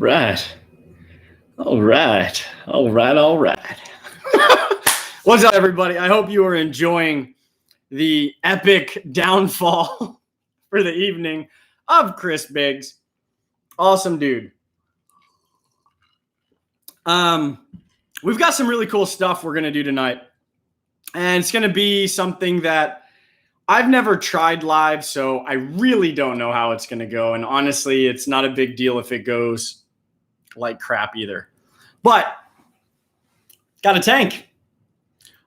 Right. All right. All right. All right. What's up, everybody? I hope you are enjoying the epic downfall for the evening of Chris Biggs. Awesome dude. We've got some really cool stuff we're going to do tonight. And it's going to be something that I've never tried live, so I really don't know how it's going to go. And honestly, it's not a big deal if it goes like crap either. But got a tank,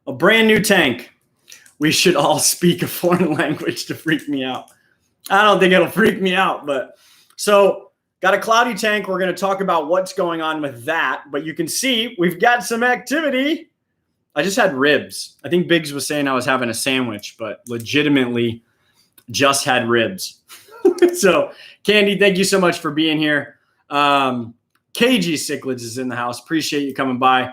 a brand new tank. We should all speak a foreign language to freak me out. I don't think it'll freak me out, but so got a cloudy tank. We're going to talk about what's going on with that, but you can see we've got some activity. I just had ribs. I think Biggs was saying I was having a sandwich, but legitimately just had ribs. So Candy, thank you so much for being here. KG Cichlids is in the house. Appreciate you coming by.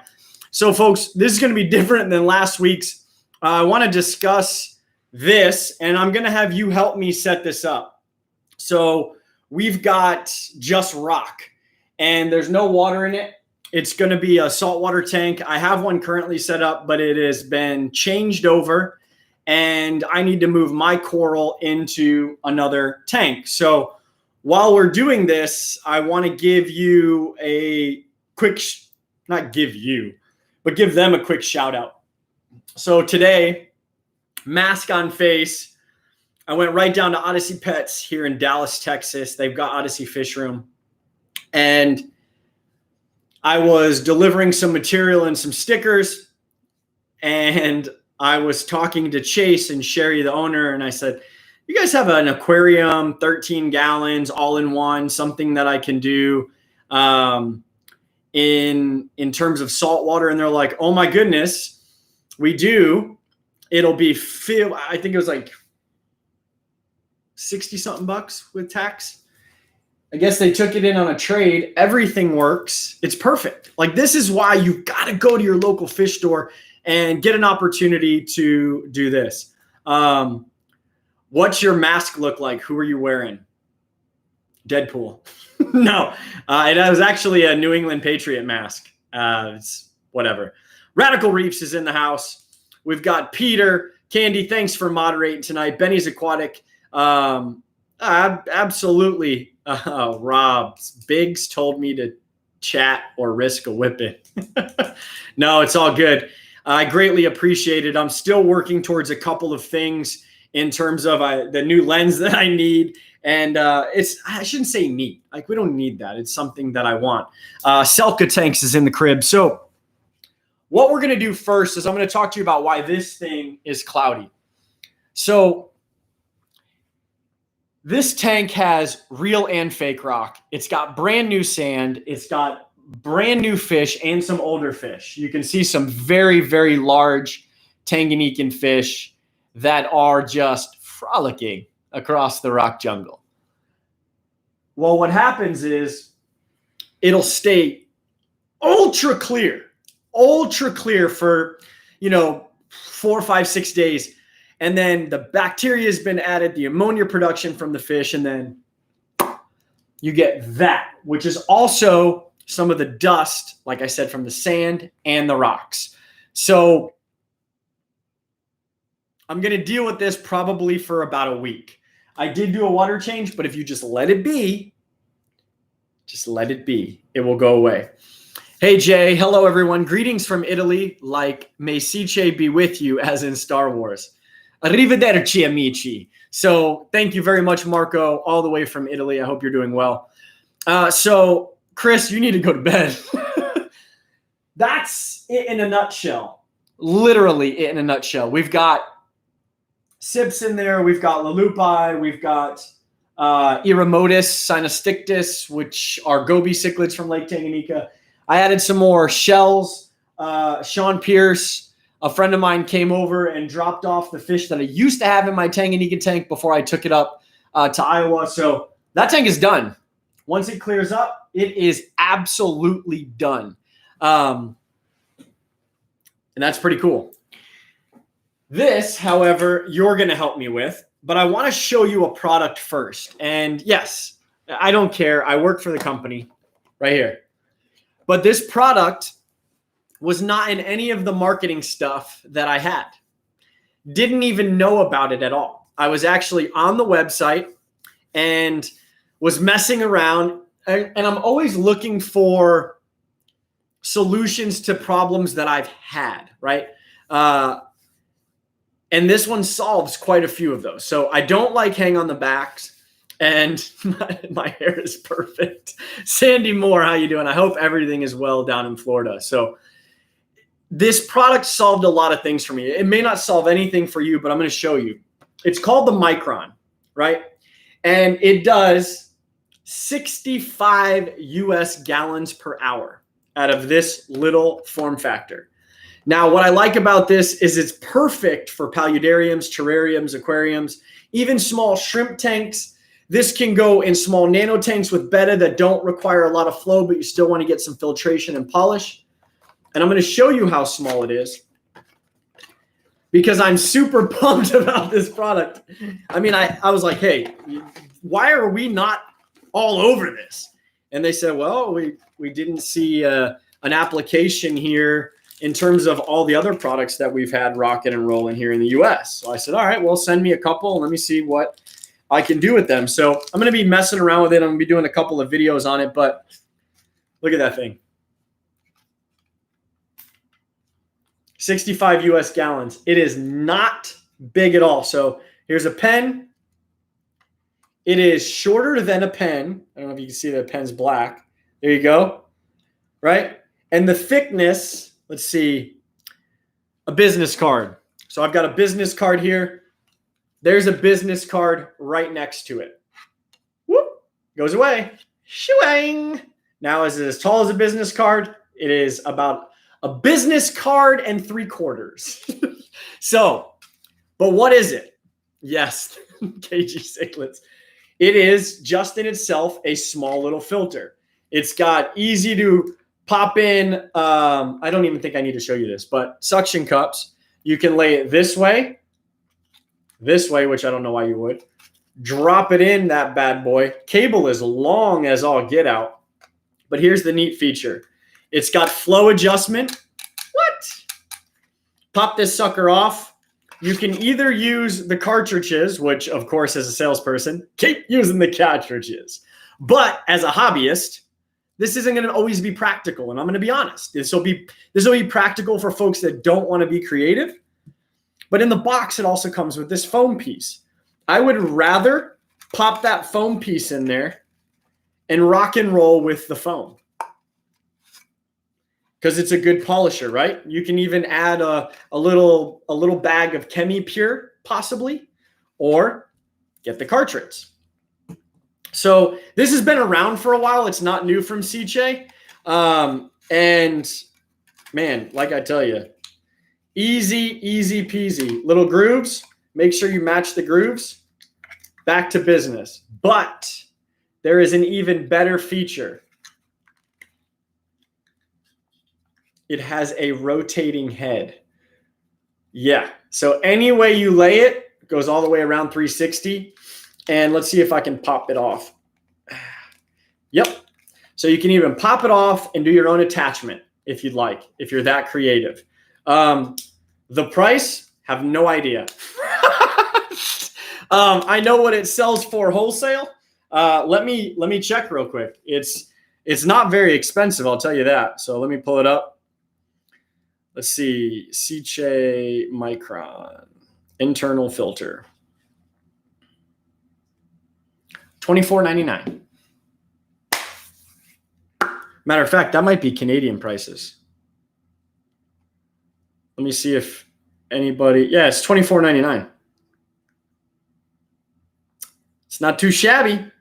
So folks, this is going to be different than last week's. I want to discuss this, and I'm going to have you help me set this up. So we've got just rock, and there's no water in it. It's going to be a saltwater tank. I have one currently set up, but it has been changed over, and I need to move my coral into another tank. So while we're doing this, I want to give you a quick, not give you, but give them a quick shout out. So today, mask on face, I went right down to Odyssey Pets here in Dallas, Texas. They've got Odyssey Fish Room. And I was delivering some material and some stickers. And I was talking to Chase and Sherry, the owner, and I said, you guys have an aquarium, 13 gallons, all in one, something that I can do in terms of saltwater? And they're like, oh my goodness, we do. It'll be, I think it was like 60 something bucks with tax. I guess they took it in on a trade. Everything works. It's perfect. Like, this is why you've got to go to your local fish store and get an opportunity to do this. What's your mask look like? Who are you wearing? Deadpool. No, it was actually a New England Patriot mask. It's whatever. Radical Reefs is in the house. We've got Peter. Candy, thanks for moderating tonight. Benny's Aquatic. Absolutely. Rob Biggs told me to chat or risk a whipping. No, it's all good. I greatly appreciate it. I'm still working towards a couple of things in terms of the new lens that I need. And I shouldn't say need. Like, we don't need that. It's something that I want. Selka Tanks is in the crib. So what we're going to do first is I'm going to talk to you about why this thing is cloudy. So this tank has real and fake rock. It's got brand new sand. It's got brand new fish and some older fish. You can see some very, very large Tanganyikan fish that are just frolicking across the rock jungle. Well, what happens is it'll stay ultra clear for, 4, 5, 6 days. And then the bacteria has been added, the ammonia production from the fish, and then you get that, which is also some of the dust, like I said, from the sand and the rocks. So I'm going to deal with this probably for about a week. I did do a water change, but if you just let it be, it will go away. Hey, Jay. Hello, everyone. Greetings from Italy, like may Sicce be with you, as in Star Wars. Arrivederci, amici. So thank you very much, Marco, all the way from Italy. I hope you're doing well. So, Chris, you need to go to bed. That's it in a nutshell. Literally it in a nutshell. We've got Sips in there. We've got Lalupi. We've got Eremotus, Sinostictus, which are goby cichlids from Lake Tanganyika. I added some more shells. Sean Pierce, a friend of mine, came over and dropped off the fish that I used to have in my Tanganyika tank before I took it up to Iowa. So that tank is done. Once it clears up, it is absolutely done. And that's pretty cool. This, however, you're going to help me with, but I want to show you a product first. And yes, I don't care. I work for the company. right here. But this product was not in any of the marketing stuff that I had. Didn't even know about it at all. I was actually on the website and was messing around, and I'm always looking for solutions to problems that I've had, right? And this one solves quite a few of those. So I don't like hang on the backs, and my hair is perfect. Sandy Moore, how you doing? I hope everything is well down in Florida. So this product solved a lot of things for me. It may not solve anything for you, but I'm going to show you. It's called the Micron, right? And it does 65 US gallons per hour out of this little form factor. Now, what I like about this is it's perfect for paludariums, terrariums, aquariums, even small shrimp tanks. This can go in small nano tanks with betta that don't require a lot of flow, but you still want to get some filtration and polish. And I'm going to show you how small it is because I'm super pumped about this product. I mean, I was like, hey, why are we not all over this? And they said, well, we didn't see an application here in terms of all the other products that we've had rocking and rolling here in the US. So I said, all right, well, send me a couple and let me see what I can do with them. So I'm going to be messing around with it. I'm going to be doing a couple of videos on it, but look at that thing. 65 US gallons. It is not big at all. So here's a pen. It is shorter than a pen. I don't know if you can see the pen's black. There you go. Right? And the thickness, let's see, a business card. So I've got a business card here. There's a business card right next to it. Whoop, goes away. Shooing. Now is it as tall as a business card? It is about a business card and 3/4. So, but what is it? Yes, KG Cichlids. It is just in itself a small little filter. It's got easy to pop in. I don't even think I need to show you this, but suction cups. You can lay it this way, which I don't know why you would. Drop it in that bad boy. Cable is long as all get out. But here's the neat feature. It's got flow adjustment. What? Pop this sucker off. You can either use the cartridges, which of course as a salesperson, keep using the cartridges. But as a hobbyist, this isn't going to always be practical. And I'm going to be honest. This will be practical for folks that don't want to be creative. But in the box, it also comes with this foam piece. I would rather pop that foam piece in there and rock and roll with the foam, because it's a good polisher, right? You can even add a little bag of Chemi Pure, possibly, or get the cartridge. So this has been around for a while. It's not new from Sicce. And man, like I tell you, easy peasy. Little grooves, make sure you match the grooves. Back to business. But there is an even better feature. It has a rotating head. Yeah. So any way you lay it, it goes all the way around 360. And let's see if I can pop it off. Yep. So you can even pop it off and do your own attachment if you'd like, if you're that creative. The price, have no idea. I know what it sells for wholesale. Let me check real quick. It's not very expensive, I'll tell you that. So let me pull it up. Let's see, Sicce Micron internal filter, $24.99. Matter of fact, that might be Canadian prices. Let me see if anybody. Yeah, it's $24.99. It's not too shabby.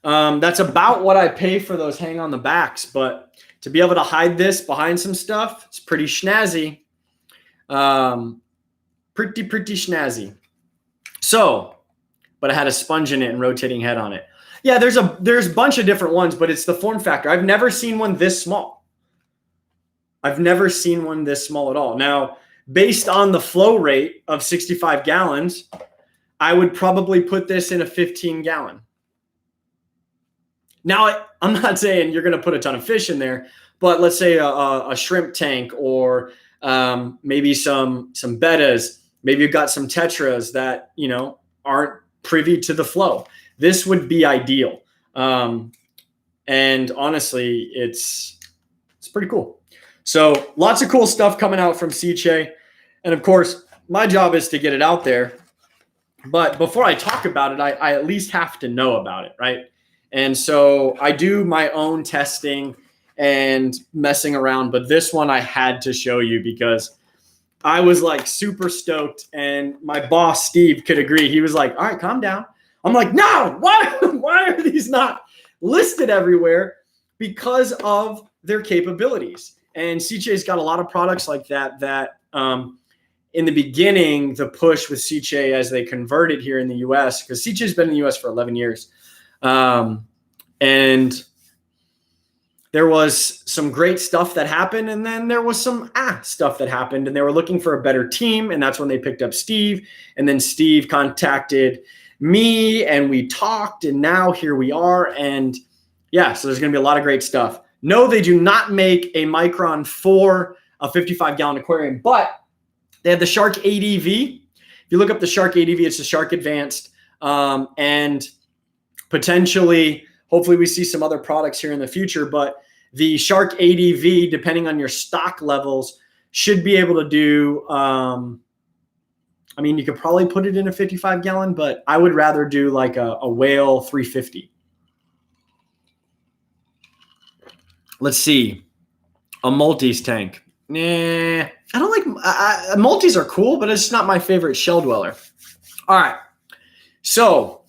That's about what I pay for those hang on the backs, but to be able to hide this behind some stuff, it's pretty snazzy. Pretty snazzy. So, but I had a sponge in it and rotating head on it. Yeah, there's a bunch of different ones, but it's the form factor. I've never seen one this small. I've never seen one this small at all. Now, based on the flow rate of 65 gallons, I would probably put this in a 15 gallon. Now, I'm not saying you're going to put a ton of fish in there, but let's say a shrimp tank, or maybe some bettas. Maybe you've got some tetras that, you know, aren't privy to the flow. This would be ideal. And honestly, it's pretty cool. So lots of cool stuff coming out from Sicce. And of course, my job is to get it out there. But before I talk about it, I at least have to know about it, right? And so I do my own testing and messing around. But this one I had to show you because I was like super stoked. And my boss, Steve, could agree. He was like, all right, calm down. I'm like, no, why are these not listed everywhere? Because of their capabilities. And Sicce's got a lot of products like that in the beginning, the push with Sicce as they converted here in the US, because Sicce's been in the US for 11 years. And there was some great stuff that happened, and then there was some stuff that happened, and they were looking for a better team, and that's when they picked up Steve. And then Steve contacted me, and we talked, and now here we are. And yeah, so there's going to be a lot of great stuff. No, they do not make a Micron for a 55-gallon aquarium, but they have the Shark ADV. If you look up the Shark ADV, it's the Shark Advanced. And potentially, hopefully we see some other products here in the future, but the Shark ADV, depending on your stock levels, should be able to do, I mean, you could probably put it in a 55-gallon, but I would rather do like a Whale 350. Let's see. A Maltese tank. Nah, I don't like, Maltese are cool, but it's not my favorite shell dweller. All right. So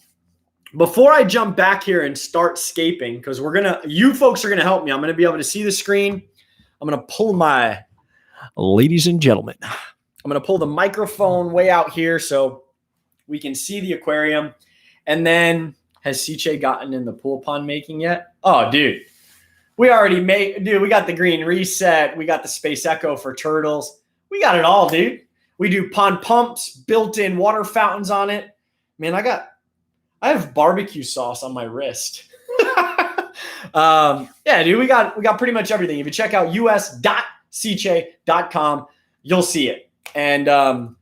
before I jump back here and start scaping, because you folks are going to help me. I'm going to be able to see the screen. I'm going to pull ladies and gentlemen, I'm going to pull the microphone way out here so we can see the aquarium. And then, has Sicce gotten in the pool pond making yet? Oh, dude. We already we got the green reset. We got the Space Echo for turtles. We got it all, dude. We do pond pumps, built-in water fountains on it. Man, I have barbecue sauce on my wrist. Yeah, dude, we got pretty much everything. If you check out us.sicce.com, you'll see it. And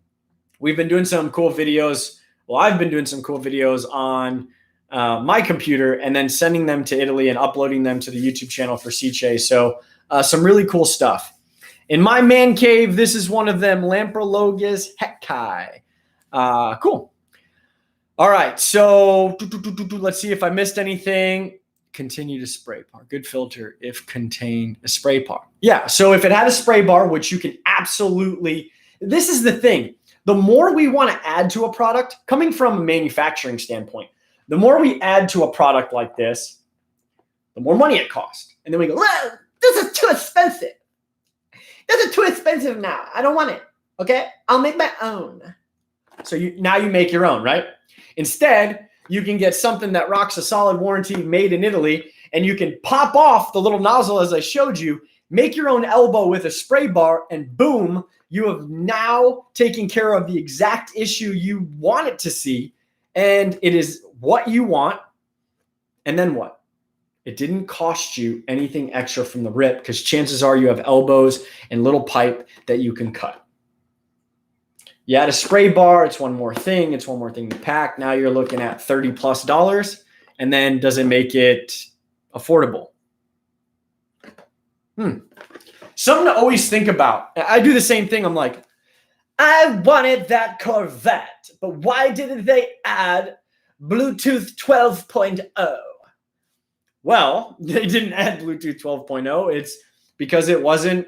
we've been doing some cool videos. Well, I've been doing some cool videos on my computer and then sending them to Italy and uploading them to the YouTube channel for Sicce. So some really cool stuff. In my man cave, this is one of them, Lamprologus hecki. Cool. All right, so let's see if I missed anything. Continue to spray bar. Good filter if contained a spray bar. Yeah, so if it had a spray bar, which you can absolutely, this is the thing. The more we want to add to a product, coming from a manufacturing standpoint, the more we add to a product like this, the more money it costs. And then we go, well, this is too expensive. This is too expensive now. I don't want it. Okay? I'll make my own. So now you make your own, right? Instead, you can get something that rocks a solid warranty made in Italy, and you can pop off the little nozzle as I showed you, make your own elbow with a spray bar, and boom, you have now taken care of the exact issue you want it to see, and it is what you want. And then what? It didn't cost you anything extra from the rip, because chances are you have elbows and little pipe that you can cut. You add a spray bar, it's one more thing. It's one more thing to pack. Now you're looking at $30+. And then does it make it affordable? Something to always think about. I do the same thing. I'm like, I wanted that Corvette, but why didn't they add Bluetooth 12.0? Well, they didn't add Bluetooth 12.0. It's because it wasn't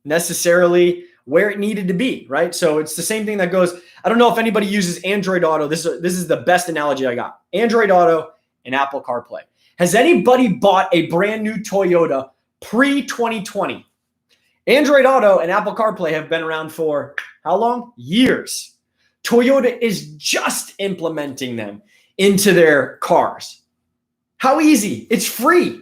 necessarily where it needed to be, right? So it's the same thing that goes, I don't know if anybody uses Android Auto. This is the best analogy I got. Android Auto and Apple CarPlay. Has anybody bought a brand new Toyota pre-2020? Android Auto and Apple CarPlay have been around for how long? Years. Toyota is just implementing them into their cars. How easy? It's free.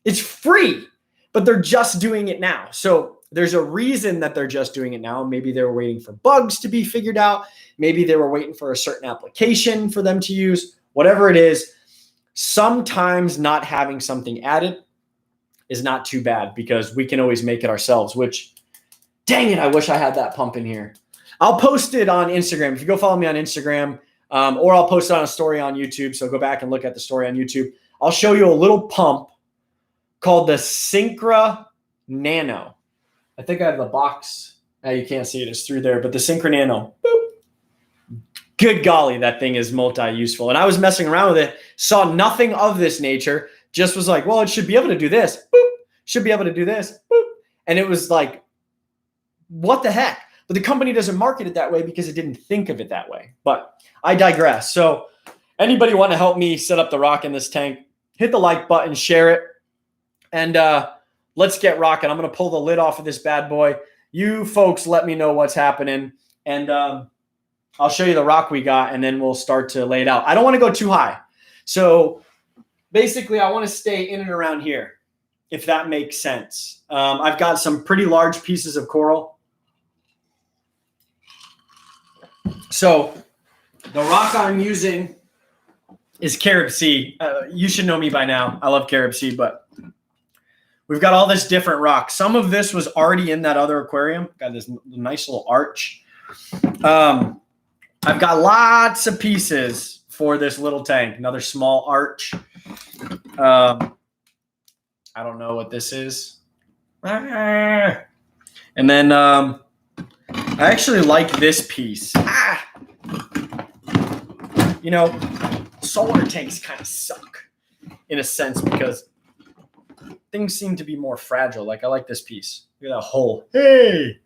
It's free, but they're just doing it now. So there's a reason that they're just doing it now. Maybe they were waiting for bugs to be figured out. Maybe they were waiting for a certain application for them to use. Whatever it is, sometimes not having something added is not too bad because we can always make it ourselves, which, dang it, I wish I had that pump in here. I'll post it on Instagram. If you go follow me on Instagram, or I'll post it on a story on YouTube. So go back and look at the story on YouTube. I'll show you a little pump called the Sicce Nano. I think I have the box. You can't see it. It's through there. But the Sicce Nano. Boop. Good golly, that thing is multi-useful. And I was messing around with it, saw nothing of this nature, just was like, well, it should be able to do this. Boop. Should be able to do this. Boop. And it was like, what the heck? But the company doesn't market it that way because it didn't think of it that way. But I digress. So anybody want to help me set up the rock in this tank, hit the like button, share it, and let's get rocking. I'm going to pull the lid off of this bad boy. You folks let me know what's happening, and I'll show you the rock we got, and then we'll start to lay it out. I don't want to go too high. So basically, I want to stay in and around here, if that makes sense. I've got some pretty large pieces of coral. So the rock I'm using is Carib Sea. You should know me by now. I love Carib Sea, but we've got all this different rock. Some of this was already in that other aquarium. Got this nice little arch. I've got lots of pieces for this little tank. Another small arch. I don't know what this is. And then I actually like this piece. You know, saltwater tanks kind of suck in a sense because things seem to be more fragile. Like I like this piece. Look at that hole. Hey.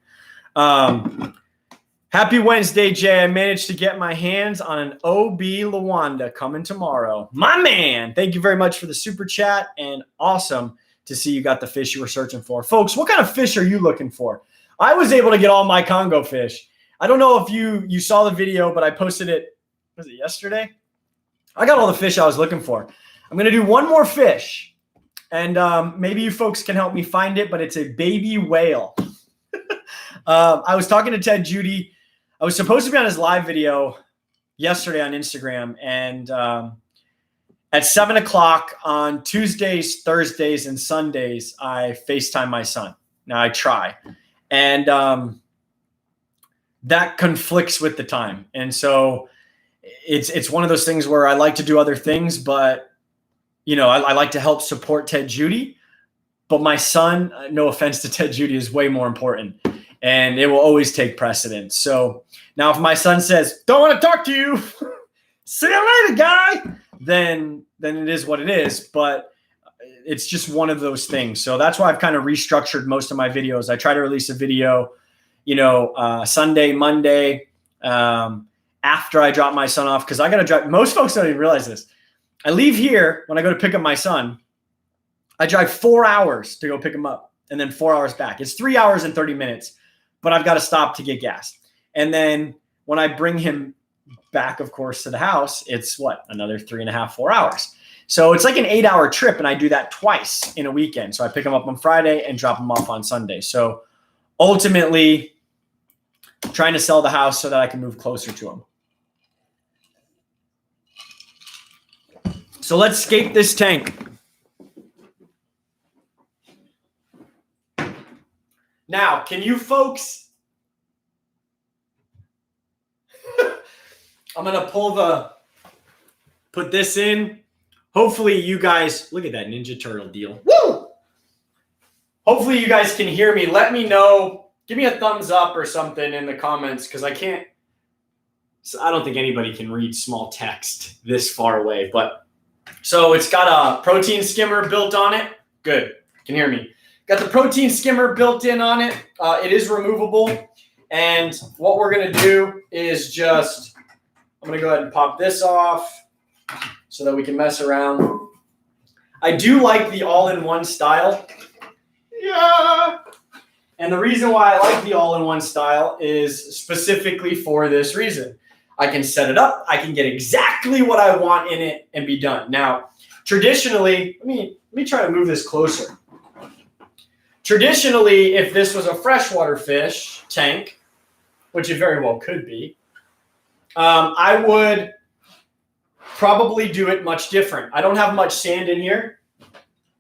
Happy Wednesday, Jay. I managed to get my hands on an OB Lawanda coming tomorrow. My man. Thank you very much for the super chat, and awesome to see you got the fish you were searching for. Folks, what kind of fish are you looking for? I was able to get all my Congo fish. I don't know if you saw the video, but I posted it, was it yesterday? I got all the fish I was looking for. I'm going to do one more fish, and maybe you folks can help me find it, but it's a baby whale. I was talking to Ted Judy. I was supposed to be on his live video yesterday on Instagram, and at 7 o'clock on Tuesdays, Thursdays, and Sundays, I FaceTime my son. Now I try. And that conflicts with the time. And so it's one of those things where I like to do other things, but, you know, I like to help support Ted Judy. But my son, no offense to Ted Judy, is way more important. And it will always take precedence. So now if my son says, don't want to talk to you, see you later, guy, then it is what it is. But it's just one of those things. So that's why I've kind of restructured most of my videos. I try to release a video, you know, Sunday, Monday, after I drop my son off. Because I got to drive. Most folks don't even realize this. I leave here when I go to pick up my son. I drive 4 hours to go pick him up and then 4 hours back. It's 3 hours and 30 minutes. But I've got to stop to get gas. And then when I bring him back, of course, to the house, it's what? Another 3.5, 4 hours. So it's like an 8-hour trip, and I do that twice in a weekend. So I pick him up on Friday and drop him off on Sunday. So ultimately, I'm trying to sell the house so that I can move closer to him. So let's scape this tank. Now, can you folks, I'm going to put this in. Hopefully you guys, look at that Ninja Turtle deal. Woo! Hopefully you guys can hear me. Let me know. Give me a thumbs up or something in the comments because I don't think anybody can read small text this far away. But so it's got a protein skimmer built on it. Good. Can hear me. Got the protein skimmer built in on it. It is removable. And what we're going to do is just, I'm going to go ahead and pop this off so that we can mess around. I do like the all-in-one style. Yeah. And the reason why I like the all-in-one style is specifically for this reason. I can set it up. I can get exactly what I want in it and be done. Now, traditionally, let me try to move this closer. Traditionally, if this was a freshwater fish tank, which it very well could be, I would probably do it much different. I don't have much sand in here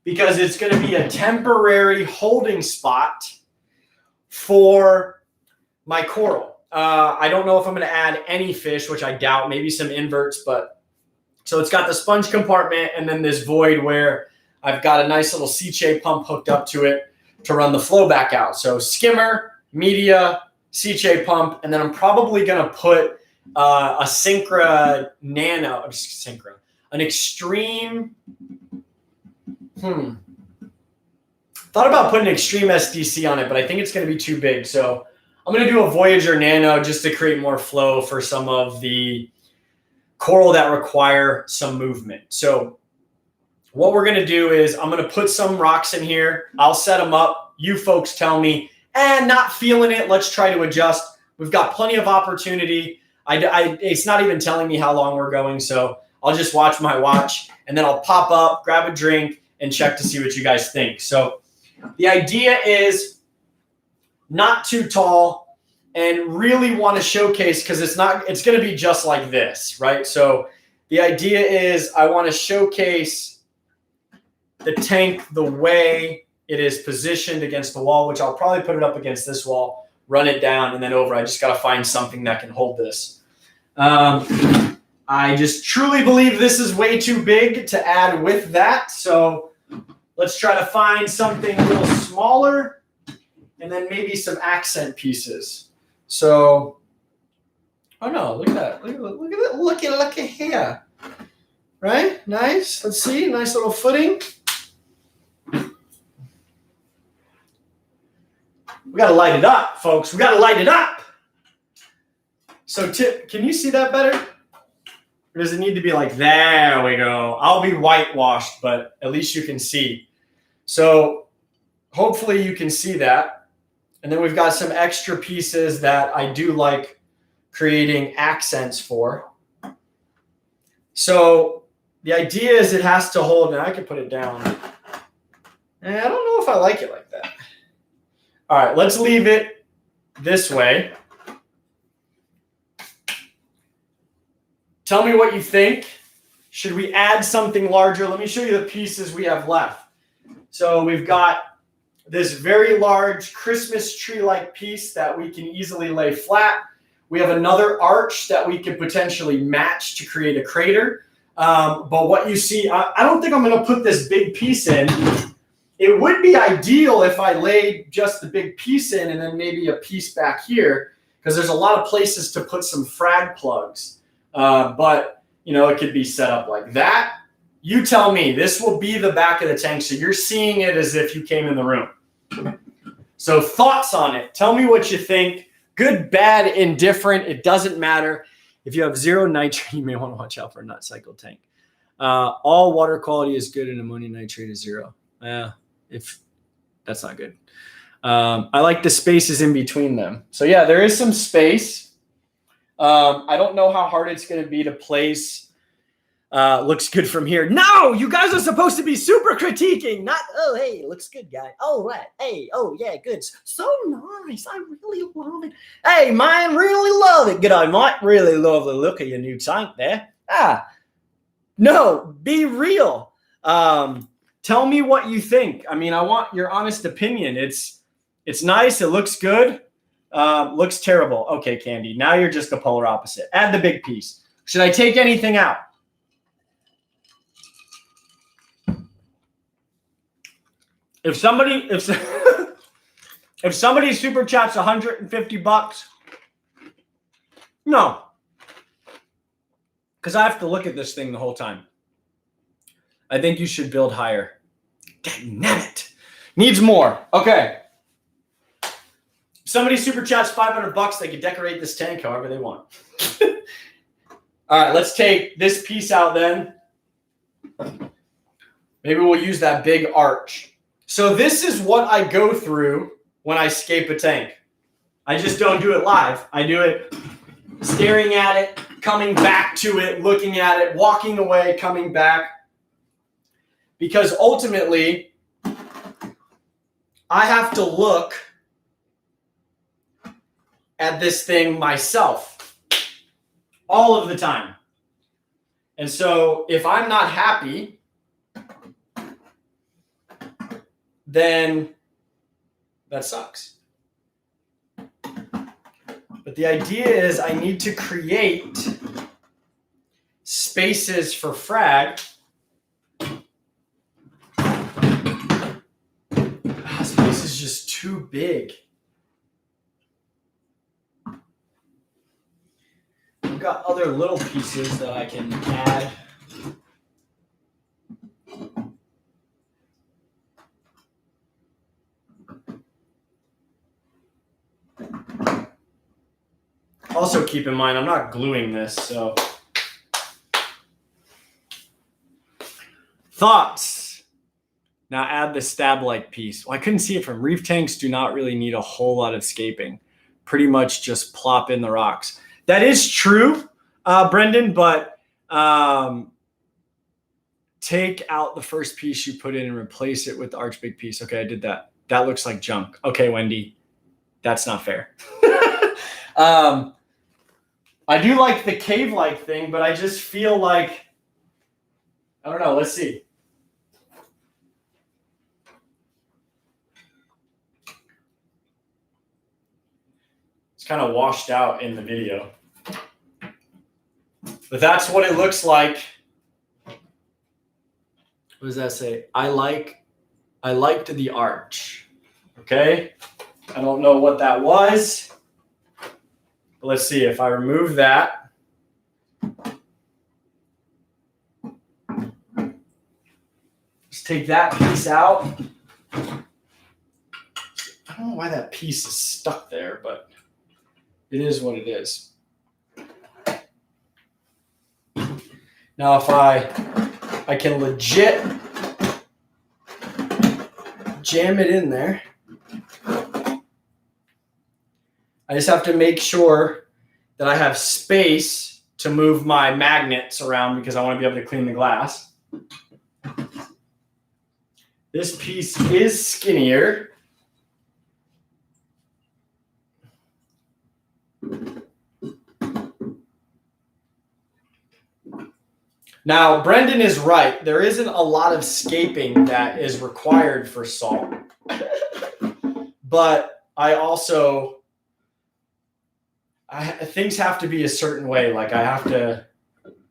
because it's going to be a temporary holding spot for my coral. I don't know if I'm going to add any fish, which I doubt, maybe some inverts, but so it's got the sponge compartment and then this void where I've got a nice little Sicce pump hooked up to it to run the flow back out. So skimmer, media, Sicce pump, and then I'm probably going to put a Syncra Nano, an extreme, thought about putting an extreme SDC on it, but I think it's going to be too big. So I'm going to do a Voyager Nano just to create more flow for some of the coral that require some movement. So what we're going to do is I'm going to put some rocks in here. I'll set them up. You folks tell me, not feeling it. Let's try to adjust. We've got plenty of opportunity. It's not even telling me how long we're going. So I'll just watch my watch and then I'll pop up, grab a drink and check to see what you guys think. So the idea is not too tall and really want to showcase because it's going to be just like this, right? So the idea is I want to showcase the tank the way it is positioned against the wall, which I'll probably put it up against this wall, run it down, and then over. I just got to find something that can hold this. I just truly believe this is way too big to add with that. So let's try to find something a little smaller and then maybe some accent pieces. So, oh no, look at that. Look at here. Right? Nice. Let's see. Nice little footing. We got to light it up, folks. We got to light it up. So, can you see that better? Or does it need to be like, there we go. I'll be whitewashed, but at least you can see. So, hopefully you can see that. And then we've got some extra pieces that I do like creating accents for. So the idea is it has to hold, and I can put it down. And I don't know if I like it like that. All right, let's leave it this way. Tell me what you think. Should we add something larger? Let me show you the pieces we have left. So we've got this very large Christmas tree-like piece that we can easily lay flat. We have another arch that we could potentially match to create a crater. But what you see, I don't think I'm going to put this big piece in. It would be ideal if I laid just the big piece in and then maybe a piece back here, because there's a lot of places to put some frag plugs. But, you know, it could be set up like that. You tell me. This will be the back of the tank, so you're seeing it as if you came in the room. So thoughts on it. Tell me what you think. Good, bad, indifferent. It doesn't matter. If you have zero nitrate, you may want to watch out for a nut cycle tank. All water quality is good and ammonia nitrate is 0. If that's not good. I like the spaces in between them. So yeah, there is some space. I don't know how hard it's going to be to place. Looks good from here. No, you guys are supposed to be super critiquing, not, oh, hey, looks good, guy. Oh, right. Hey, oh, yeah, good. So nice. I really love it. Hey, man, really love it. Good, I might really love the look of your new tank there. No, be real. Tell me what you think. I mean, I want your honest opinion. It's nice. It looks good. Looks terrible. Okay, Candy, now you're just the polar opposite. Add the big piece. Should I take anything out? If somebody super chats $150, no, because I have to look at this thing the whole time. I think you should build higher. Damn it, needs more. Okay. If somebody super chats $500, they can decorate this tank however they want. All right, let's take this piece out then. Maybe we'll use that big arch. So this is what I go through when I scape a tank. I just don't do it live. I do it staring at it, coming back to it, looking at it, walking away, coming back. Because ultimately, I have to look at this thing myself all of the time. And so if I'm not happy, then that sucks. But the idea is I need to create spaces for frag. This space is just too big. I've got other little pieces that I can add. Also keep in mind, I'm not gluing this, so. Thoughts. Now add the stab-like piece. Well, I couldn't see it from reef tanks. Do not really need a whole lot of scaping. Pretty much just plop in the rocks. That is true, Brendan, but take out the first piece you put in and replace it with the arch big piece. Okay, I did that. That looks like junk. Okay, Wendy, that's not fair. I do like the cave-like thing, but I just feel like, I don't know, let's see. It's kind of washed out in the video. But that's what it looks like. What does that say? I liked the arch. Okay? I don't know what that was. But let's see if I remove that. Let's take that piece out. I don't know why that piece is stuck there, but it is what it is. Now if I can legit jam it in there. I just have to make sure that I have space to move my magnets around because I want to be able to clean the glass. This piece is skinnier. Now, Brendan is right. There isn't a lot of scaping that is required for salt. But I also, things have to be a certain way. Like I have to,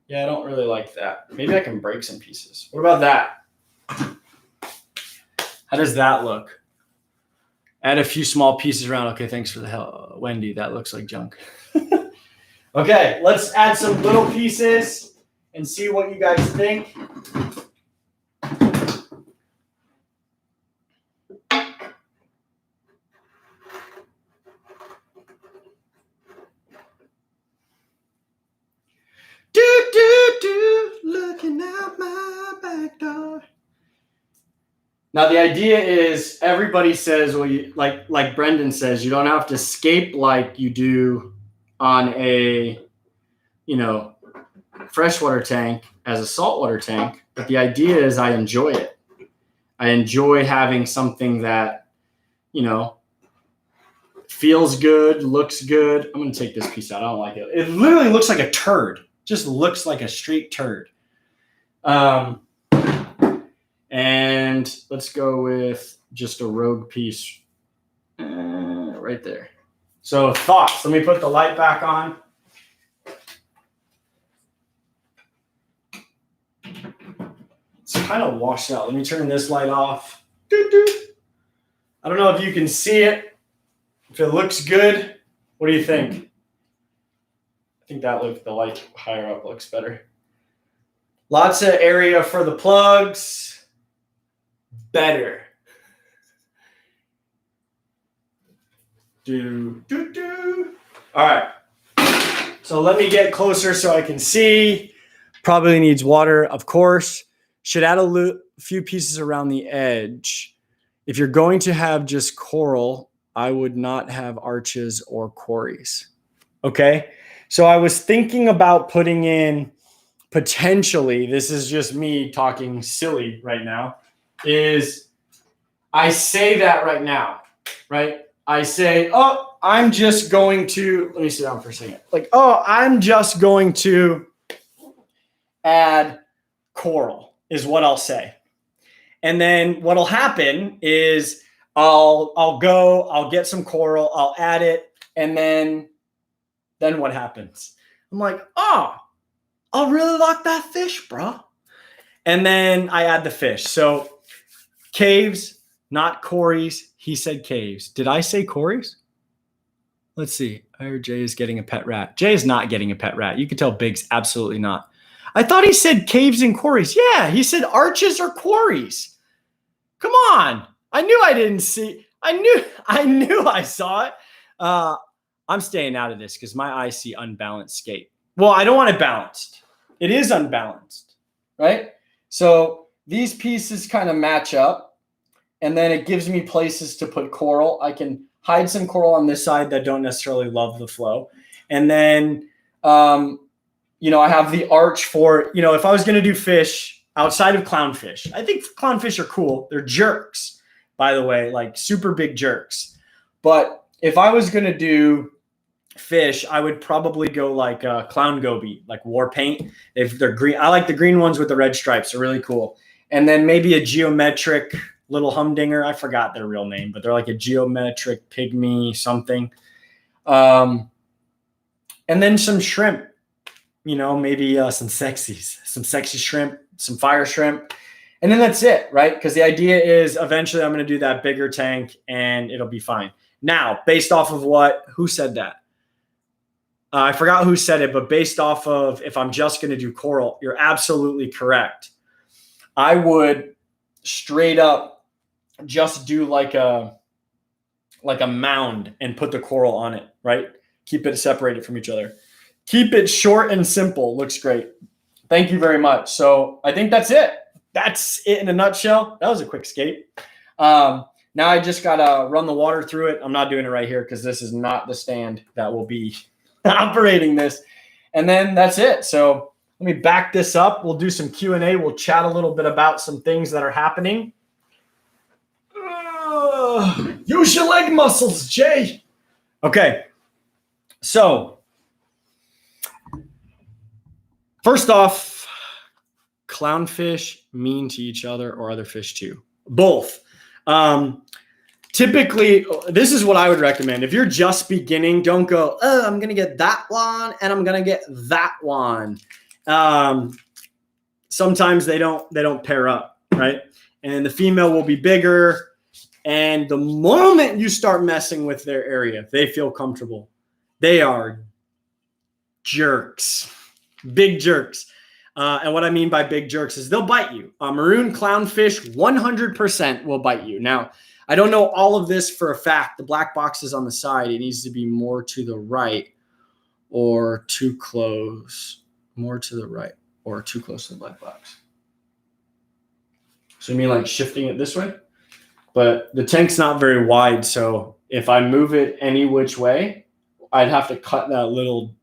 yeah, I don't really like that. Maybe I can break some pieces. What about that? How does that look? Add a few small pieces around. Okay, thanks for the help, Wendy. That looks like junk. Okay, let's add some little pieces and see what you guys think. Looking out my back door. Now the idea is everybody says, well, you, like Brendan says, you don't have to scape like you do on a, freshwater tank as a saltwater tank. But the idea is I enjoy it. I enjoy having something that, feels good, looks good. I'm going to take this piece out. I don't like it. It literally looks like a turd. Just looks like a straight turd. And let's go with just a rogue piece right there. So thoughts. Let me put the light back on. It's kind of washed out. Let me turn this light off. I don't know if you can see it. If it looks good, what do you think? I think the light higher up looks better. Lots of area for the plugs. Better. All right. So let me get closer so I can see. Probably needs water, of course. Should add a few pieces around the edge. If you're going to have just coral, I would not have arches or quarries. Okay. So I was thinking about putting in potentially, this is just me talking silly right now, is I say that right now, right? I say, oh, I'm just going to, let me sit down for a second. Like, oh, I'm just going to add coral is what I'll say. And then what'll happen is I'll get some coral, I'll add it, and then what happens? I'm like, oh, I'll really like that fish, bro. And then I add the fish. So caves, not cories. He said caves. Did I say cories? Let's see. I heard Jay is getting a pet rat. Jay is not getting a pet rat. You can tell Big's absolutely not. I thought he said caves and quarries. Yeah, he said arches or quarries. Come on. I knew I didn't see. I knew I saw it. I'm staying out of this because my eyes see unbalanced skate. Well, I don't want it balanced. It is unbalanced, right? So these pieces kind of match up, and then it gives me places to put coral. I can hide some coral on this side that don't necessarily love the flow. And then, I have the arch for, if I was going to do fish outside of clownfish, I think clownfish are cool. They're jerks, by the way, like super big jerks. But if I was going to do fish, I would probably go like clown goby, like war paint. If they're green, I like the green ones with the red stripes. They're really cool. And then maybe a geometric little humdinger. I forgot their real name, but they're like a geometric pygmy something. And then some shrimp, maybe some sexy shrimp, some fire shrimp. And then that's it, right? Because the idea is eventually I'm going to do that bigger tank and it'll be fine. Now, based off of who said that? I forgot who said it, but based off of if I'm just going to do coral, you're absolutely correct. I would straight up just do like a mound and put the coral on it, right? Keep it separated from each other. Keep it short and simple. Looks great. Thank you very much. So I think that's it. That's it in a nutshell. That was a quick skate. Now I just got to run the water through it. I'm not doing it right here because this is not the stand that will be operating this. And then that's it. So let me back this up. We'll do some Q&A. We'll chat a little bit about some things that are happening. Use your leg muscles, Jay. Okay. So first off, clownfish mean to each other or other fish too? Both. Typically, this is what I would recommend. If you're just beginning, don't go, oh, I'm going to get that one and I'm going to get that one. Sometimes they don't pair up, right? And the female will be bigger. And the moment you start messing with their area, they feel comfortable. They are jerks, big jerks. And what I mean by big jerks is they'll bite you. Maroon clownfish 100% will bite you. Now, I don't know all of this for a fact. The black box is on the side. It needs to be more to the right or too close. More to the right or too close to the black box. So you mean like shifting it this way? But the tank's not very wide. So if I move it any which way, I'd have to cut that little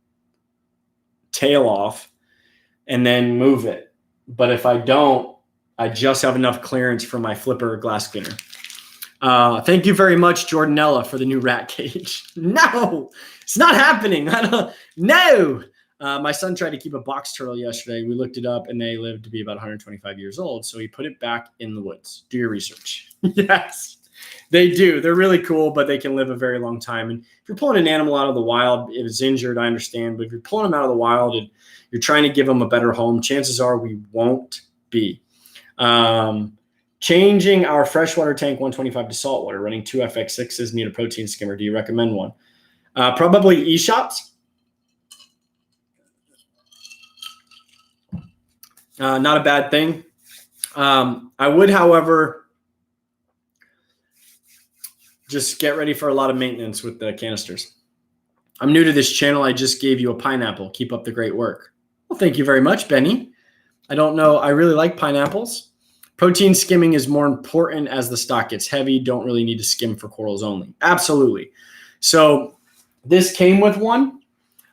tail off and then move it. But if I don't, I just have enough clearance for my flipper glass cleaner. Thank you very much, Jordanella, for the new rat cage. No, it's not happening. No. My son tried to keep a box turtle yesterday. We looked it up, and they live to be about 125 years old. So he put it back in the woods. Do your research. Yes, they do. They're really cool, but they can live a very long time. And if you're pulling an animal out of the wild, if it's injured, I understand. But if you're pulling them out of the wild and you're trying to give them a better home, chances are we won't be. Changing our freshwater tank 125 to saltwater, running 2 FX6s, need a protein skimmer. Do you recommend one? Probably eShops. Not a bad thing. I would, however, just get ready for a lot of maintenance with the canisters. I'm new to this channel. I just gave you a pineapple. Keep up the great work. Well, thank you very much, Benny. I don't know. I really like pineapples. Protein skimming is more important as the stock gets heavy. Don't really need to skim for corals only. Absolutely. So this came with one.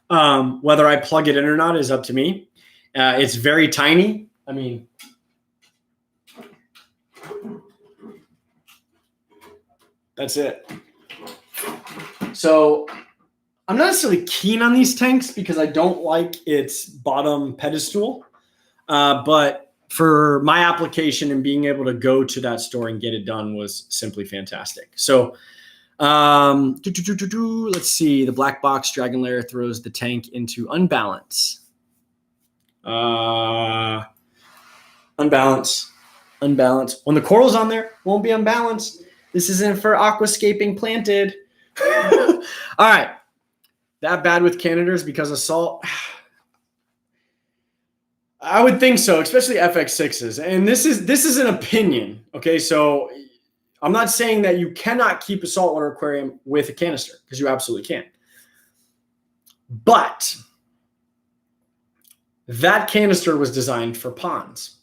Whether I plug it in or not is up to me. It's very tiny. I mean, that's it. So I'm not necessarily keen on these tanks because I don't like its bottom pedestal. But for my application and being able to go to that store and get it done was simply fantastic. So let's see. The black box dragon lair throws the tank into unbalance. Unbalance. When the coral's on there, won't be unbalanced. This isn't for aquascaping planted. All right. That bad with canisters because of salt? I would think so, especially FX6s. And this is an opinion. Okay, so I'm not saying that you cannot keep a saltwater aquarium with a canister, because you absolutely can. But that canister was designed for ponds.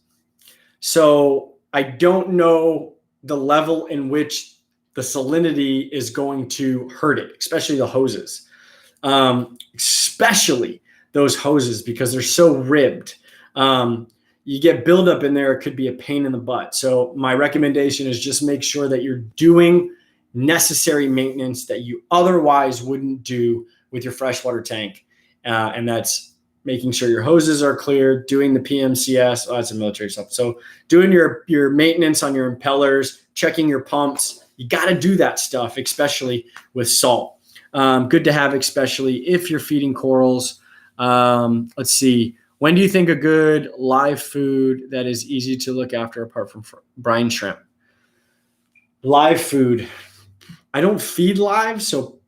So I don't know the level in which the salinity is going to hurt it, especially the hoses. Especially those hoses, because they're so ribbed. You get buildup in there, it could be a pain in the butt. So my recommendation is just make sure that you're doing necessary maintenance that you otherwise wouldn't do with your freshwater tank. And that's making sure your hoses are clear, doing the PMCS. Oh, that's a military stuff. So doing your maintenance on your impellers, checking your pumps. You got to do that stuff, especially with salt. Good to have, especially if you're feeding corals. Let's see. When do you think a good live food that is easy to look after apart from brine shrimp? Live food. I don't feed live, so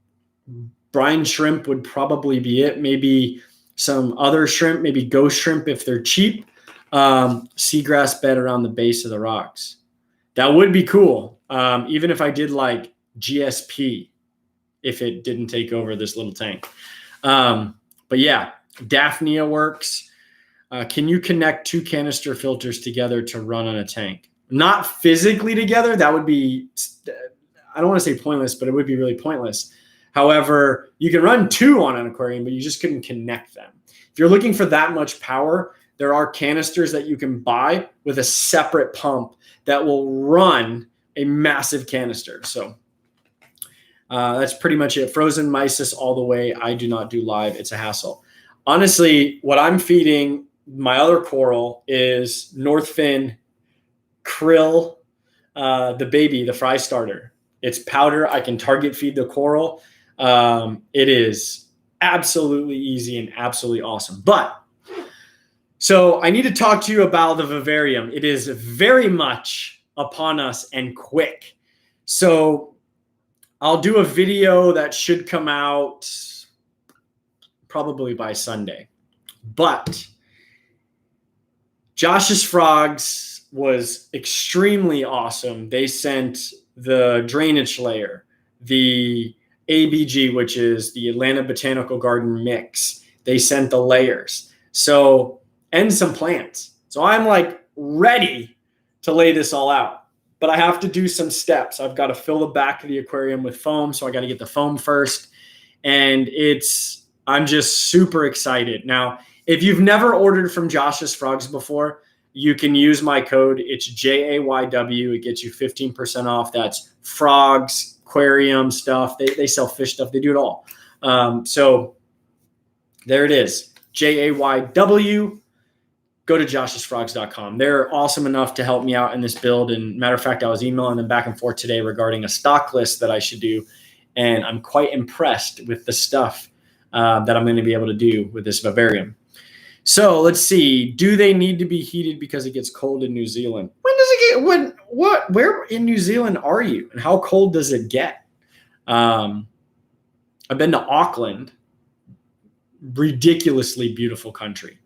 brine shrimp would probably be it. Maybe some other shrimp, maybe ghost shrimp if they're cheap. Seagrass bed around the base of the rocks. That would be cool. Even if I did like GSP, if it didn't take over this little tank. But yeah, Daphnia works. Can you connect 2 canister filters together to run on a tank? Not physically together. That would be, I don't want to say pointless, but it would be really pointless. However, you can run 2 on an aquarium, but you just couldn't connect them. If you're looking for that much power, there are canisters that you can buy with a separate pump that will run a massive canister. So that's pretty much it. Frozen mysis all the way. I do not do live. It's a hassle. Honestly, what I'm feeding my other coral is NorthFin krill, the baby, the fry starter. It's powder. I can target feed the coral. It is absolutely easy and absolutely awesome. But so I need to talk to you about the vivarium. It is very much upon us and quick. So I'll do a video that should come out probably by Sunday. But Josh's Frogs was extremely awesome. They sent the drainage layer, the ABG, which is the Atlanta Botanical Garden mix. They sent the layers. So, and some plants. So I'm like ready to lay this all out. But I have to do some steps. I've got to fill the back of the aquarium with foam. So I got to get the foam first. And I'm just super excited. Now, if you've never ordered from Josh's Frogs before, you can use my code. It's JAYW. It gets you 15% off. That's frogs, aquarium stuff. They sell fish stuff. They do it all. So there it is. JAYW. Go to joshsfrogs.com. They're awesome enough to help me out in this build. And matter of fact, I was emailing them back and forth today regarding a stock list that I should do. And I'm quite impressed with the stuff that I'm going to be able to do with this vivarium. So let's see. Do they need to be heated because it gets cold in New Zealand? When does it get, where in New Zealand are you? And how cold does it get? I've been to Auckland. Ridiculously beautiful country.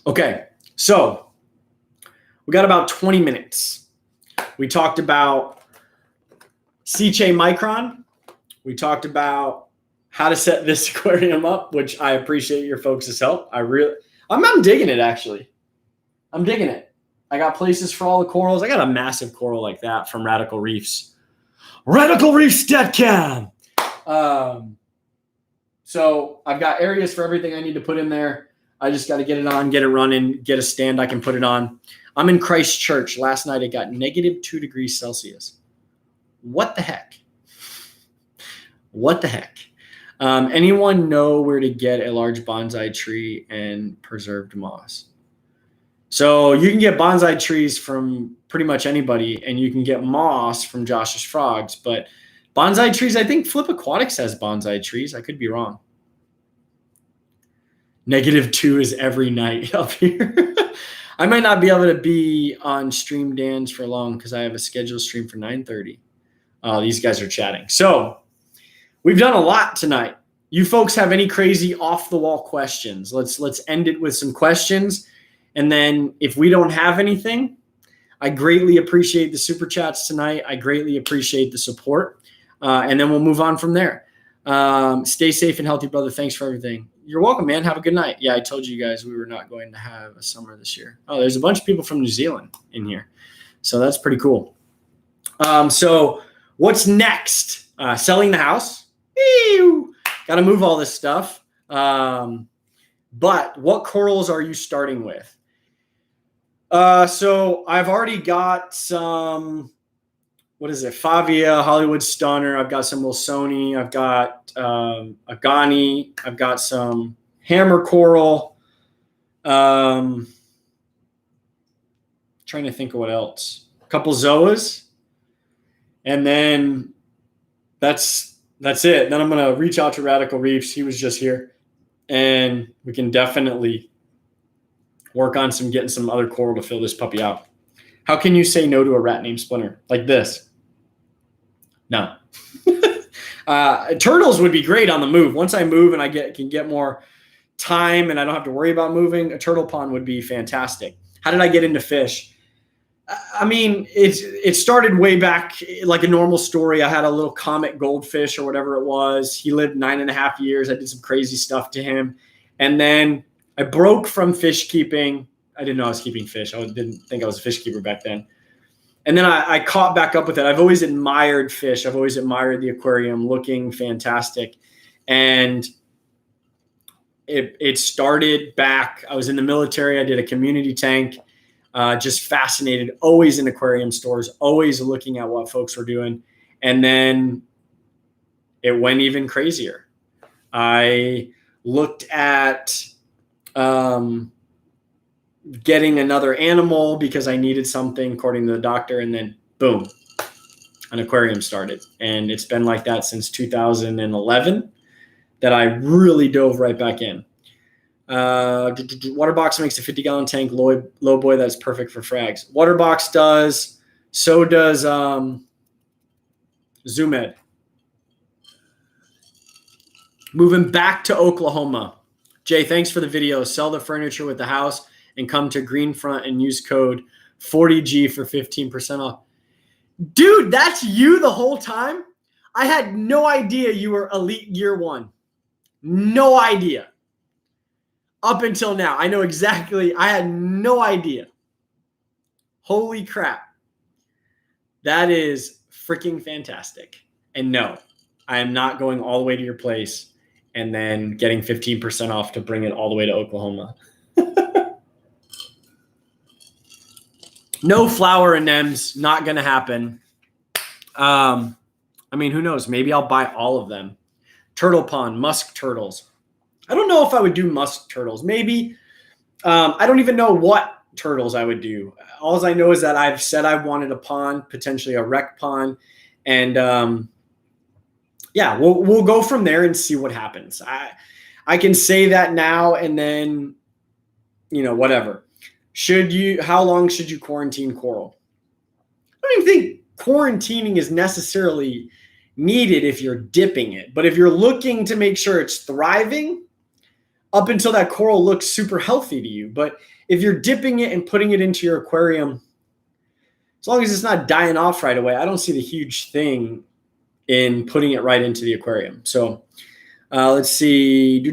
Okay, so we got about 20 minutes. We talked about Sicce Micron. We talked about how to set this aquarium up, which I appreciate your folks' help. I'm digging it, actually. I'm digging it. I got places for all the corals. I got a massive coral like that from Radical Reefs. Radical Reefs Statcam. So I've got areas for everything I need to put in there. I just got to get it on, get it running, get a stand I can put it on. I'm in Christchurch. Last night it got -2 degrees Celsius. What the heck? What the heck? Anyone know where to get a large bonsai tree and preserved moss? So you can get bonsai trees from pretty much anybody, and you can get moss from Josh's Frogs. But bonsai trees, I think Flip Aquatics has bonsai trees. I could be wrong. -2 is every night up here. I might not be able to be on stream Dan's for long because I have a scheduled stream for 9:30. These guys are chatting. So we've done a lot tonight. You folks have any crazy off-the-wall questions? Let's end it with some questions. And then if we don't have anything, I greatly appreciate the super chats tonight. I greatly appreciate the support. And then we'll move on from there. Stay safe and healthy, brother. Thanks for everything. You're welcome, man. Have a good night. Yeah, I told you guys we were not going to have a summer this year. Oh, there's a bunch of people from New Zealand in here. So that's pretty cool. So what's next? Selling the house. Got to move all this stuff. But what corals are you starting with? So I've already got some, what is it? Favia, Hollywood Stunner. I've got some Wilsoni. I've got Agani. I've got some hammer coral. Trying to think of what else. A couple Zoas. And then that's it. Then I'm going to reach out to Radical Reefs. He was just here. And we can definitely work on getting some other coral to fill this puppy out. How can you say no to a rat named Splinter? Like this. No. Turtles would be great on the move. Once I move and I can get more time and I don't have to worry about moving, a turtle pond would be fantastic. How did I get into fish? I mean, it started way back like a normal story. I had a little comet goldfish or whatever it was. He lived 9.5 years. I did some crazy stuff to him. And then I broke from fish keeping. I didn't know I was keeping fish. I didn't think I was a fish keeper back then. And then I caught back up with it. I've always admired fish. I've always admired the aquarium looking fantastic. And it started back. I was in the military. I did a community tank. Just fascinated, always in aquarium stores, always looking at what folks were doing. And then it went even crazier. I looked at getting another animal because I needed something according to the doctor. And then boom, an aquarium started. And it's been like that since 2011 that I really dove right back in. Waterbox makes a 50-gallon tank, low boy. That's perfect for frags. Waterbox does. So does Zoomed. Moving back to Oklahoma. Jay, thanks for the video. Sell the furniture with the house and come to Greenfront and use code 40G for 15% off. Dude, that's you the whole time? I had no idea you were Elite Gear 1. No idea. Up until now. I know exactly. I had no idea. Holy crap. That is freaking fantastic. And no, I am not going all the way to your place and then getting 15% off to bring it all the way to Oklahoma. No flower anemones, not going to happen. I mean, who knows? Maybe I'll buy all of them. Turtle pond, musk turtles. I don't know if I would do musk turtles. Maybe. I don't even know what turtles I would do. All I know is that I've said I wanted a pond, potentially a rec pond. And yeah, we'll go from there and see what happens. I can say that now and then, whatever. How long should you quarantine coral? I don't even think quarantining is necessarily needed if you're dipping it. But if you're looking to make sure it's thriving, up until that coral looks super healthy to you. But if you're dipping it and putting it into your aquarium, as long as it's not dying off right away, I don't see the huge thing in putting it right into the aquarium. So let's see.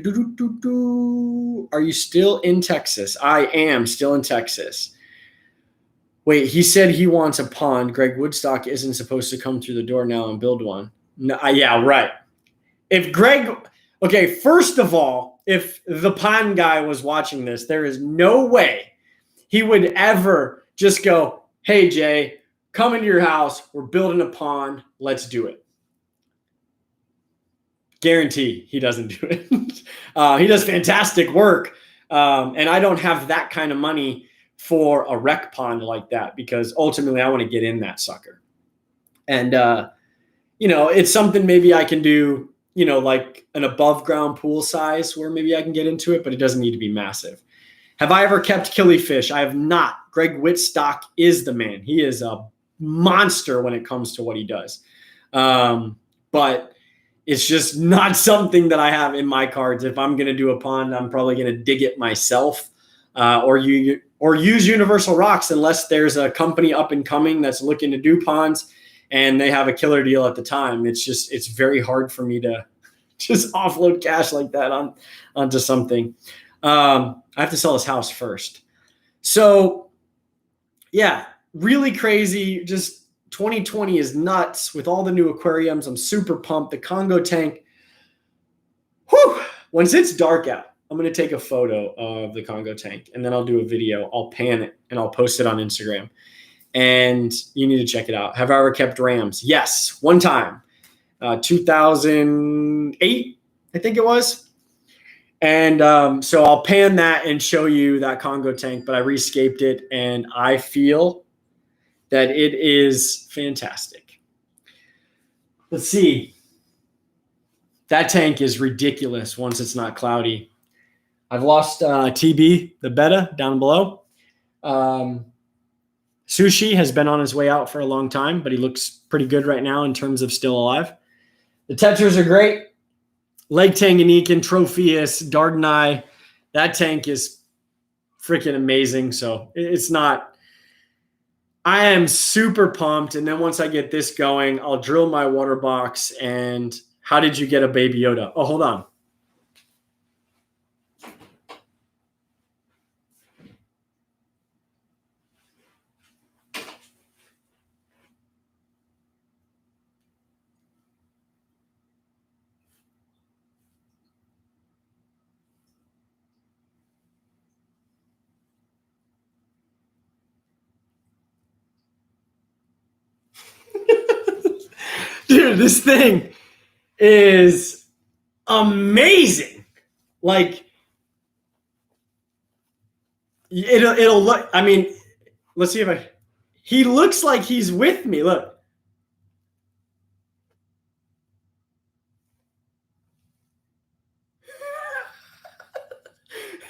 Are you still in Texas? I am still in Texas. Wait, he said he wants a pond. Greg Woodstock isn't supposed to come through the door now and build one. No, yeah, right. If Greg, okay, first of all, if the pond guy was watching this, there is no way he would ever just go, hey, Jay, come into your house. We're building a pond. Let's do it. Guarantee he doesn't do it. He does fantastic work. And I don't have that kind of money for a rec pond like that, because ultimately I want to get in that sucker. And, it's something maybe I can do, like an above ground pool size where maybe I can get into it, but it doesn't need to be massive. Have I ever kept killifish? I have not. Greg Whitstock is the man. He is a monster when it comes to what he does. But it's just not something that I have in my cards. If I'm going to do a pond, I'm probably going to dig it myself, or use universal rocks, unless there's a company up and coming that's looking to do ponds and they have a killer deal at the time. It's very hard for me to just offload cash like that onto something. I have to sell this house first. So yeah, really crazy. Just 2020 is nuts with all the new aquariums. I'm super pumped. The Congo tank. Whew, once it's dark out, I'm going to take a photo of the Congo tank, and then I'll do a video. I'll pan it and I'll post it on Instagram. And you need to check it out. Have I ever kept rams? Yes, one time. 2008, I think it was. And so I'll pan that and show you that Congo tank, but I rescaped it, and I feel that it is fantastic. Let's see. That tank is ridiculous once it's not cloudy. I've lost TB, the betta, down below. Sushi has been on his way out for a long time, but he looks pretty good right now in terms of still alive. The tetras are great. Lake Tanganyika, Tropheus, Dardani. That tank is freaking amazing. So it's not, I am super pumped. And then once I get this going, I'll drill my water box. And how did you get a baby Yoda? Oh, hold on. Dude, this thing is amazing. Like, it'll look, I mean, let's see if he looks like he's with me. Look.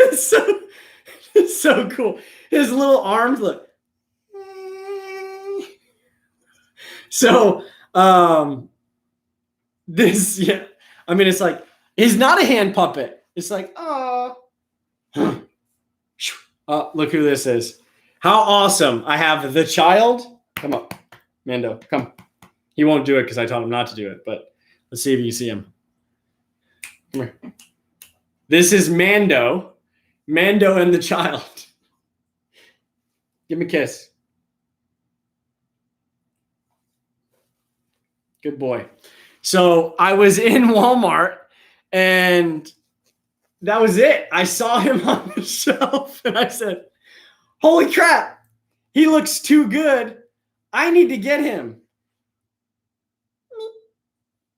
It's so cool. His little arms, look. So, this, yeah, I mean, it's like, he's not a hand puppet. It's like, oh, look who this is. How awesome. I have the child. Come up, Mando, come. He won't do it because I told him not to do it, but let's see if you see him. Come here. This is Mando. Mando and the child. Give me a kiss. Good boy. So I was in Walmart, and that was it. I saw him on the shelf, and I said, holy crap, he looks too good. I need to get him.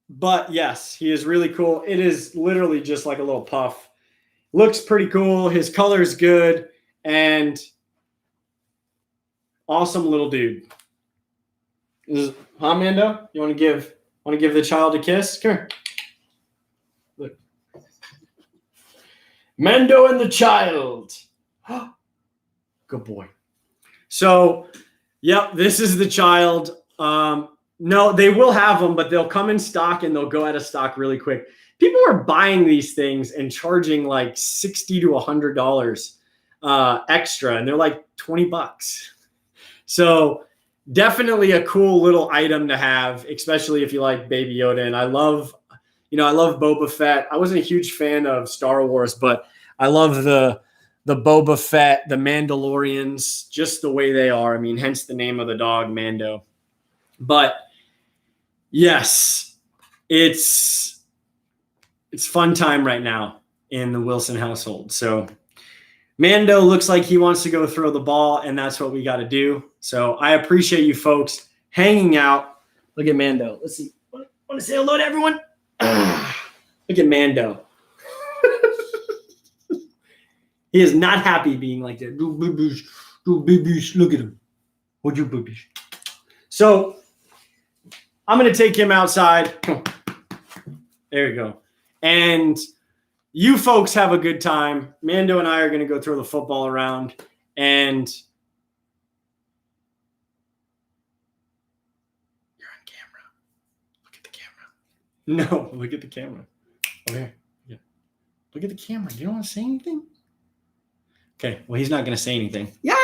But yes, he is really cool. It is literally just like a little puff. Looks pretty cool. His color's good, and awesome little dude. Huh, Mando? You want to give the child a kiss? Come here. Look. Mando and the child. Good boy. So, yep, this is the child. No, they will have them, but they'll come in stock and they'll go out of stock really quick. People are buying these things and charging like $60 to $100 extra, and they're like $20. So definitely a cool little item to have, especially if you like Baby Yoda. And I love Boba Fett. I wasn't a huge fan of Star Wars, but I love the Boba Fett, the Mandalorians, just the way they are. I mean, hence the name of the dog, Mando. But yes, it's fun time right now in the Wilson household. So Mando looks like he wants to go throw the ball, and that's what we got to do. So I appreciate you folks hanging out. Look at Mando. Let's see. Want to say hello to everyone? Look at Mando. He is not happy being like that. Look at him. Would you babies? So I'm going to take him outside. There you go. And you folks have a good time. Mando and I are going to go throw the football around. And you're on camera. Look at the camera. No, look at the camera. Okay. Yeah. Look at the camera. You don't want to say anything? Okay. Well, he's not going to say anything. Yeah.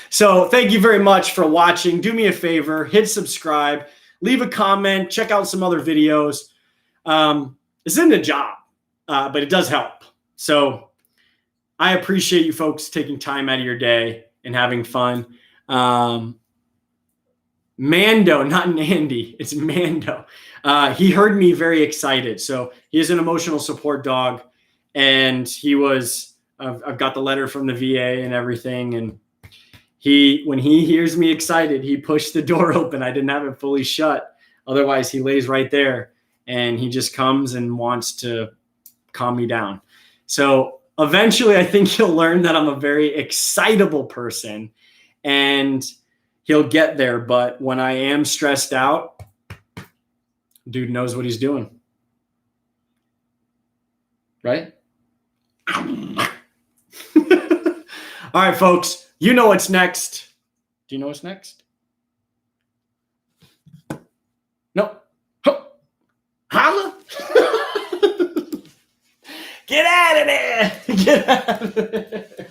So thank you very much for watching. Do me a favor. Hit subscribe. Leave a comment. Check out some other videos. This isn't a job, but it does help. So I appreciate you folks taking time out of your day and having fun. Mando, not Nandy. It's Mando. He heard me very excited. So he is an emotional support dog. And he was, I've got the letter from the VA and everything. And when he hears me excited, he pushed the door open. I didn't have it fully shut. Otherwise, he lays right there. And he just comes and wants to calm me down. So eventually, I think he'll learn that I'm a very excitable person. And he'll get there. But when I am stressed out, dude knows what he's doing. Right? All right, folks. You know what's next. Do you know what's next? No. Holla. Get out of there. Get out of there.